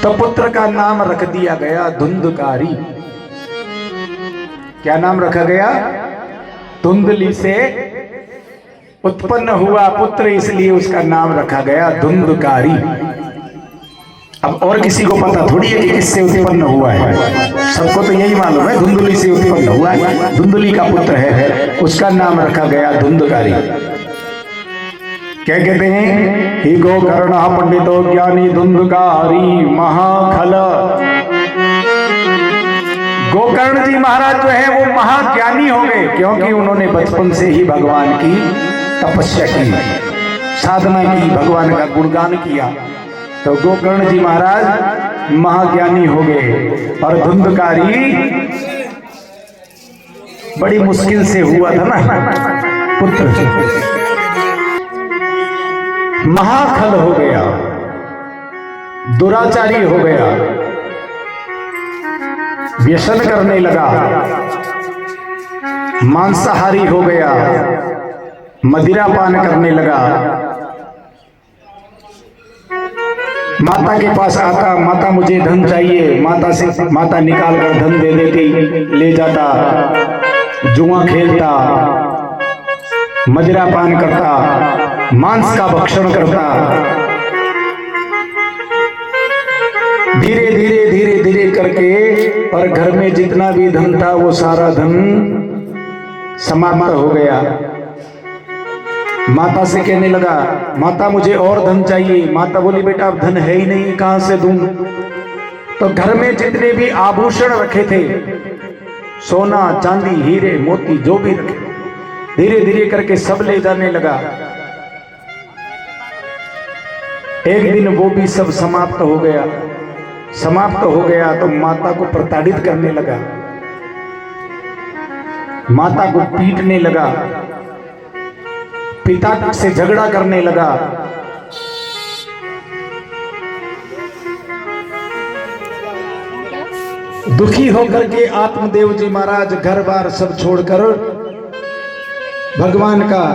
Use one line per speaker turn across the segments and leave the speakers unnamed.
तो पुत्र का नाम रख दिया गया धुंधकारी। क्या नाम रखा गया? धुंधली से उत्पन्न हुआ पुत्र, इसलिए उसका नाम रखा गया धुंधकारी। अब और किसी को पता थोड़ी है कि किससे उत्पन्न हुआ है, सबको तो यही मालूम है धुंधली से उत्पन्न हुआ है, धुंधली का पुत्र है, उसका नाम रखा गया धुंधकारी। क्या कहते हैं? ही गोकर्ण पंडितो ज्ञानी धुंधकारी महाखल। गोकर्ण जी महाराज जो है वो महाज्ञानी हो गए, क्योंकि उन्होंने बचपन से ही भगवान की तपस्या की, साधना की, भगवान का गुणगान किया। तो गोकर्ण जी महाराज महाज्ञानी हो गए। और धुंधकारी बड़ी मुश्किल से हुआ था ना पुत्र, महाखल हो गया, दुराचारी हो गया, व्यसन करने लगा, मांसाहारी हो गया, मदिरा पान करने लगा। माता के पास आता, माता मुझे धन चाहिए, माता निकाल कर धन दे देती, ले जाता, जुआ खेलता, मदिरा पान करता, मांस का भक्षण करता। धीरे धीरे धीरे धीरे करके और घर में जितना भी धन था वो सारा धन समाप्त हो गया। माता से कहने लगा, माता मुझे और धन चाहिए। माता बोली, बेटा अब धन है ही नहीं, कहां से दूं? तो घर में जितने भी आभूषण रखे थे, सोना चांदी हीरे मोती जो भी रखे, धीरे धीरे करके सब ले जाने लगा। एक दिन वो भी सब समाप्त हो गया। समाप्त हो गया तो माता को प्रताड़ित करने लगा, माता को पीटने लगा, पिता से झगड़ा करने लगा। दुखी होकर के आत्मदेव जी महाराज घर बार सब छोड़कर भगवान का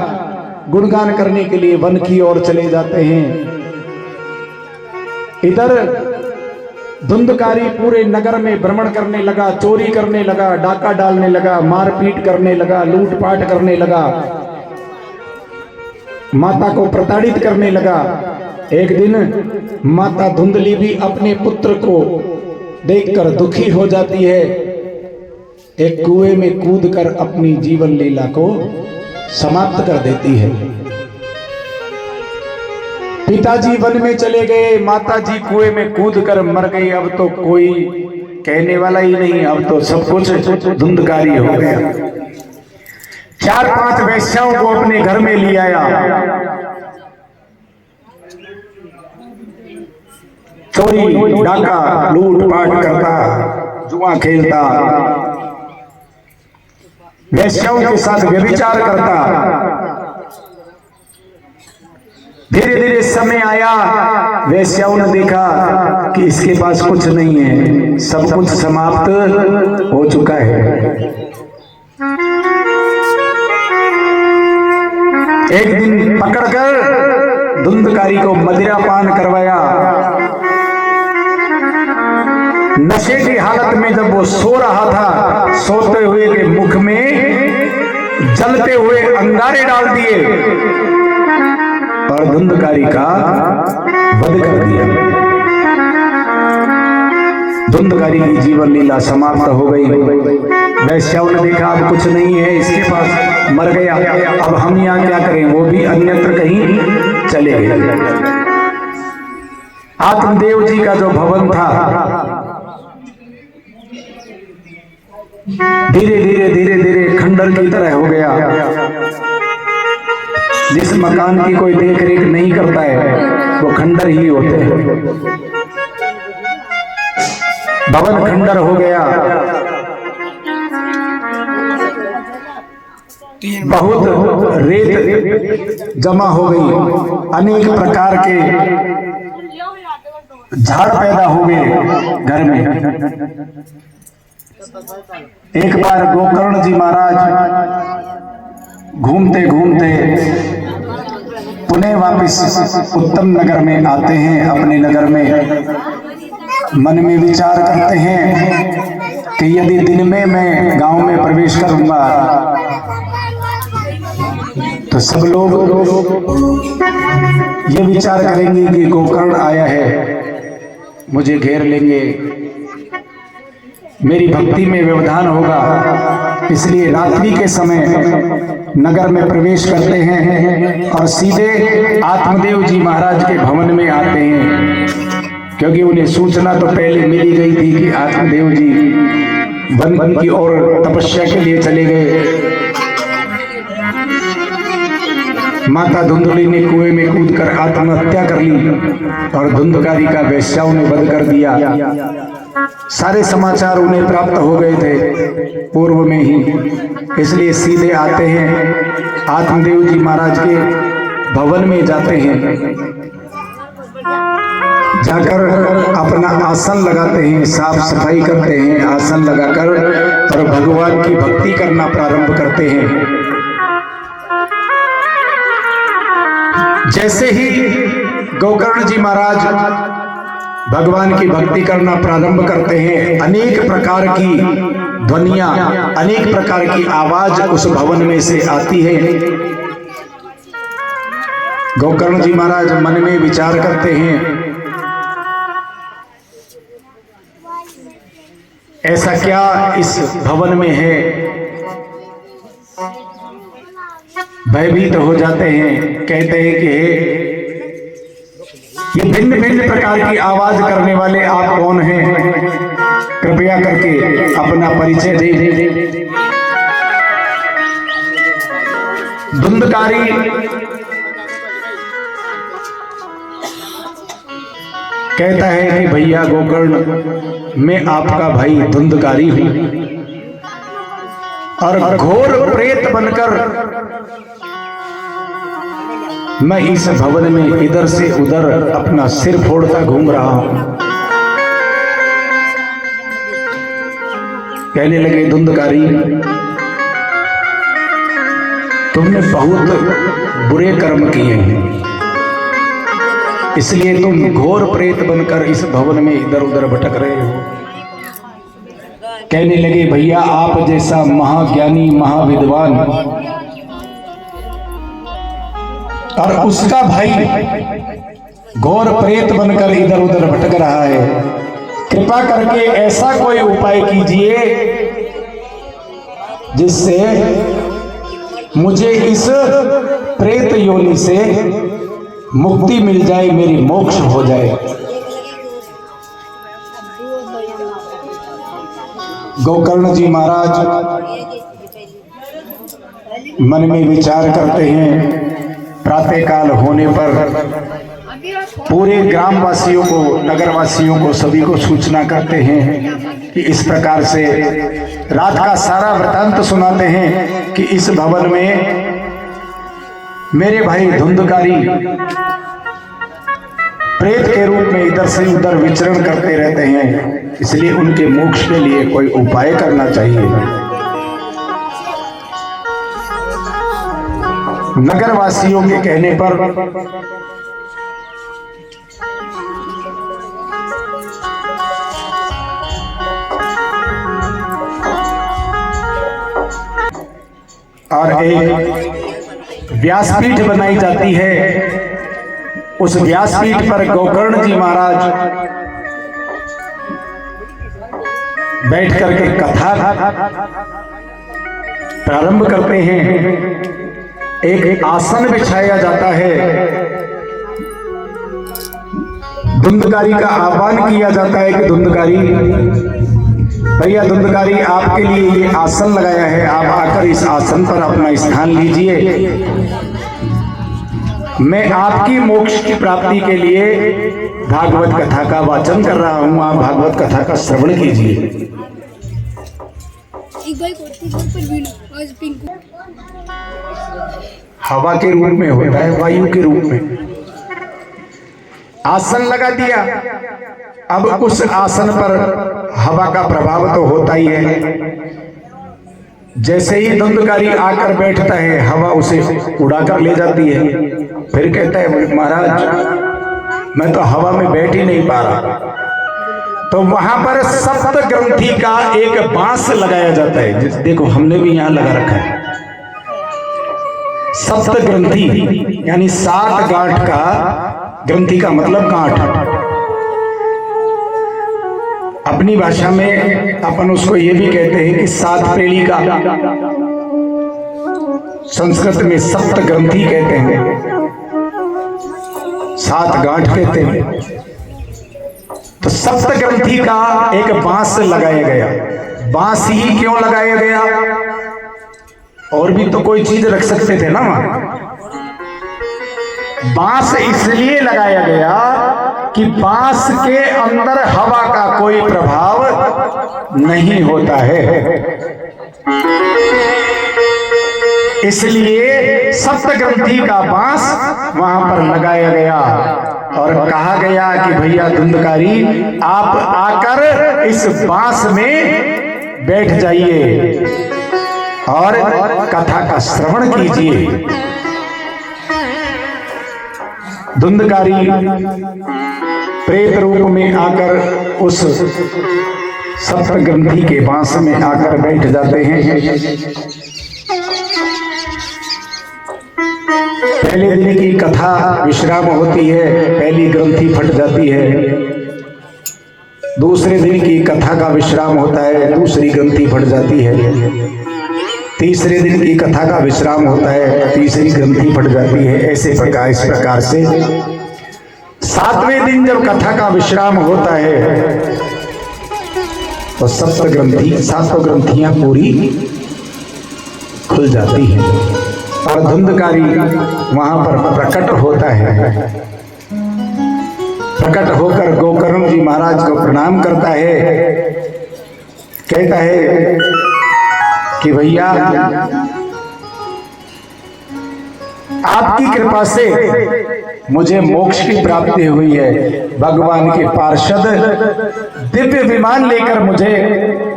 गुणगान करने के लिए वन की ओर चले जाते हैं। इधर धुंधकारी पूरे नगर में भ्रमण करने लगा, चोरी करने लगा, डाका डालने लगा, मारपीट करने लगा, लूटपाट करने लगा, माता को प्रताड़ित करने लगा। एक दिन माता धुंधली भी अपने पुत्र को देखकर दुखी हो जाती है, एक कुएं में कूदकर अपनी जीवन लीला को समाप्त कर देती है। पिताजी वन में चले गए, माताजी कुएं में कूदकर मर गई। अब तो कोई कहने वाला ही नहीं, अब तो सब कुछ धुंधकारी हो गया। 4-5 वेश्याओं को अपने घर में ले आया, चोरी डाका लूटपाट करता, जुआ खेलता, वेश्याओं के साथ व्यभिचार करता। धीरे धीरे समय आया, वेश्याओं ने देखा कि इसके पास कुछ नहीं है, सब कुछ समाप्त हो चुका है। एक दिन पकड़कर धुंधकारी को मदिरा पान करवाया। नशे की हालत में जब वो सो रहा था, सोते हुए के मुख में जलते हुए अंगारे डाल दिए और धुंधकारी का वध कर दिया। धुंधकारी की जीवन लीला समाप्त हो गई। वैश्याओं ने देखा अब कुछ नहीं है इसके पास, मर गया, अब हम यहाँ क्या करें? वो भी अन्यत्र कहीं चले गए। आत्मदेव जी का जो भवन था, धीरे धीरे धीरे धीरे खंडर की तरह हो गया। जिस मकान की कोई देख रेख नहीं करता है वो खंडर ही होते हैं। भवन खंडर हो गया, बहुत रेत जमा हो गई, अनेक प्रकार के झाड़ पैदा हो गए घर में। एक बार गोकर्ण जी महाराज घूमते घूमते पुणे वापस उत्तम नगर में आते हैं, अपने नगर में। मन में विचार करते हैं कि यदि दिन में मैं गांव में प्रवेश करूंगा तो सब लोग ये विचार करेंगे कि गोकर्ण आया है, मुझे घेर लेंगे, मेरी भक्ति में व्यवधान होगा। इसलिए रात्रि के समय नगर में प्रवेश करते हैं और सीधे आत्मदेव जी महाराज के भवन में आते हैं, क्योंकि उन्हें सूचना तो पहले मिली गई थी कि आत्मदेव जी वन की ओर तपस्या के लिए चले गए। माता धुंधली ने कुएं में कूदकर आत्महत्या कर ली और धुंधकारी का वेश्याओं ने वध कर दिया। सारे समाचार उन्हें प्राप्त हो गए थे पूर्व में ही, इसलिए सीधे आते हैं, आत्मदेव जी महाराज के भवन में जाते हैं, जाकर अपना आसन लगाते हैं, साफ सफाई करते हैं, आसन लगाकर और भगवान की भक्ति करना प्रारंभ करते हैं। जैसे ही गोकर्ण जी महाराज भगवान की भक्ति करना प्रारंभ करते हैं, अनेक प्रकार की ध्वनियां, अनेक प्रकार की आवाज उस भवन में से आती है। गोकर्ण जी महाराज मन में विचार करते हैं, ऐसा क्या इस भवन में है। भयभीत हो जाते हैं, कहते हैं कि ये भिन्न भिन्न प्रकार की आवाज करने वाले आप कौन हैं, कृपया करके अपना परिचय दें। धुंधकारी कहता है कि भैया गोकर्ण, मैं आपका भाई धुंधकारी हूं और घोर प्रेत बनकर मैं इस भवन में इधर से उधर अपना सिर फोड़ता घूम रहा हूं। कहने लगे धुंधकारी, तुमने बहुत बुरे कर्म किए हैं, इसलिए तुम घोर प्रेत बनकर इस भवन में इधर उधर भटक रहे हो। कहने लगे भैया, आप जैसा महाज्ञानी महाविद्वान और उसका भाई घोर प्रेत बनकर इधर उधर भटक रहा है, कृपा करके ऐसा कोई उपाय कीजिए जिससे मुझे इस प्रेत योनि से मुक्ति मिल जाए, मेरी मोक्ष हो जाए। गोकर्ण जी महाराज मन में विचार करते हैं। प्रातःकाल होने पर पूरे ग्रामवासियों को, नगरवासियों को, सभी को सूचना करते हैं कि इस प्रकार से रात का सारा वृतांत सुनाते हैं कि इस भवन में मेरे भाई धुंधकारी प्रेत के रूप में इधर से उधर विचरण करते रहते हैं, इसलिए उनके मोक्ष के लिए कोई उपाय करना चाहिए। नगरवासियों के कहने पर और एक व्यासपीठ बनाई जाती है। उस व्यासपीठ पर गोकर्ण जी महाराज बैठ करके कथा प्रारंभ करते हैं। एक आसन बिछाया जाता है, धुंधकारी का आह्वान किया जाता है कि धुंधकारी भैया, धुंधकारी आपके लिए ये आसन लगाया है, आप आकर इस आसन पर अपना स्थान लीजिए। मैं आपकी मोक्ष की प्राप्ति के लिए भागवत कथा का वाचन कर रहा हूं, आप भागवत कथा का श्रवण कीजिए। हवा के रूप में होता है, वायु के रूप में आसन लगा दिया। अब उस आसन पर हवा का प्रभाव तो होता ही है। जैसे ही धुंधकारी आकर बैठता है, हवा उसे उड़ाकर ले जाती है। फिर कहता है महाराज, मैं तो हवा में बैठ ही नहीं पा रहा। तो वहां पर सप्त ग्रंथि का एक बांस लगाया जाता है। देखो हमने भी यहां लगा रखा है सप्त ग्रंथि, यानी 7 गांठ का, ग्रंथि का मतलब गांठ। अपनी भाषा में अपन उसको ये भी कहते हैं कि 7 पेड़ी का, संस्कृत में सप्त ग्रंथि कहते हैं, 7 गांठ कहते हैं। तो सप्त ग्रंथि का एक बांस लगाया गया। बांस ही क्यों लगाया गया? और भी तो कोई चीज रख सकते थे ना वहां। बांस इसलिए लगाया गया कि बांस के अंदर हवा का कोई प्रभाव नहीं होता है, इसलिए सप्त ग्रंथि का बांस वहां पर लगाया गया और कहा गया कि भैया धुंधकारी आप आकर इस बांस में बैठ जाइए और कथा का श्रवण कीजिए। धुंधकारी प्रेत रूप में आकर उस सप्त ग्रंथि के बांस में आकर बैठ जाते हैं। पहले दिन की कथा विश्राम होती है, पहली ग्रंथि फट जाती है। दूसरे दिन की कथा का विश्राम होता है, दूसरी ग्रंथि फट जाती है। तीसरे दिन की कथा का विश्राम होता है, तीसरी ग्रंथि फट जाती है। ऐसे प्रकार, इस प्रकार से 7वें दिन जब कथा का विश्राम होता है तो सप्त ग्रंथि, 7 ग्रंथियां पूरी खुल जाती हैं और धुंधकारी वहां पर प्रकट होता है। प्रकट होकर गोकर्ण जी महाराज को प्रणाम करता है, कहता है कि भैया आपकी कृपा से मुझे मोक्ष की प्राप्ति हुई है। भगवान के पार्षद दिव्य विमान लेकर मुझे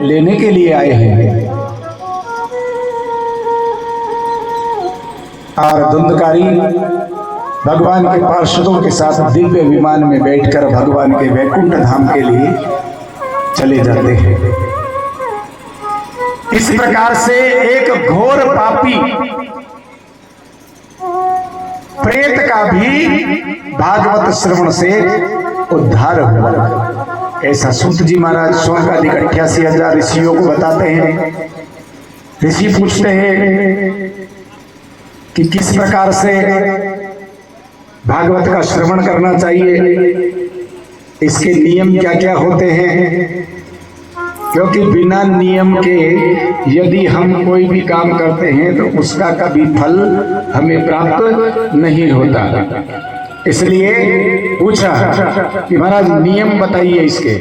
लेने के लिए आए हैं। और धुंधकारी भगवान के पार्षदों के साथ दिव्य विमान में बैठकर भगवान के वैकुंठ धाम के लिए चले जाते हैं। इस प्रकार से एक घोर पापी प्रेत का भी भागवत श्रवण से उद्धार हुआ। ऐसा सूत जी महाराज स्वर्गाधिक 88,000 ऋषियों को बताते हैं। ऋषि पूछते हैं कि किस प्रकार से भागवत का श्रवण करना चाहिए, इसके नियम क्या क्या होते हैं, क्योंकि बिना नियम के यदि हम कोई भी काम करते हैं तो उसका कभी फल हमें प्राप्त नहीं होता। इसलिए पूछा कि महाराज नियम बताइए। इसके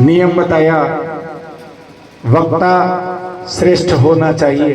नियम बताया, वक्ता श्रेष्ठ होना चाहिए,